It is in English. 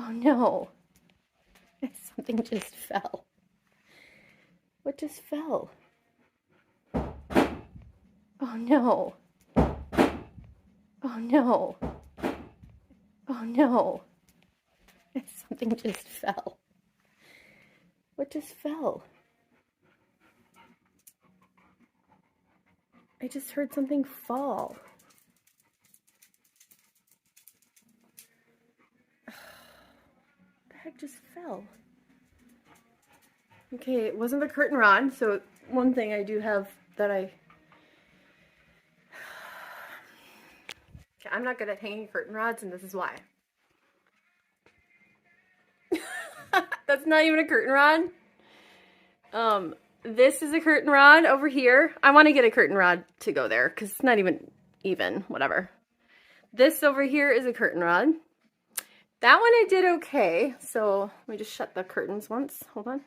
Oh no. Something just fell. What just fell? Oh no. Oh no. Oh no. Something just fell. What just fell? I just heard something fall. What the heck just fell? Okay, it wasn't the curtain rod, so one thing I do have that okay, I'm not good at hanging curtain rods, and this is why. That's not even a curtain rod. This is a curtain rod over here. I want to get a curtain rod to go there because it's not even, whatever. This over here is a curtain rod. That one I did okay. So let me just shut the curtains once. Hold on.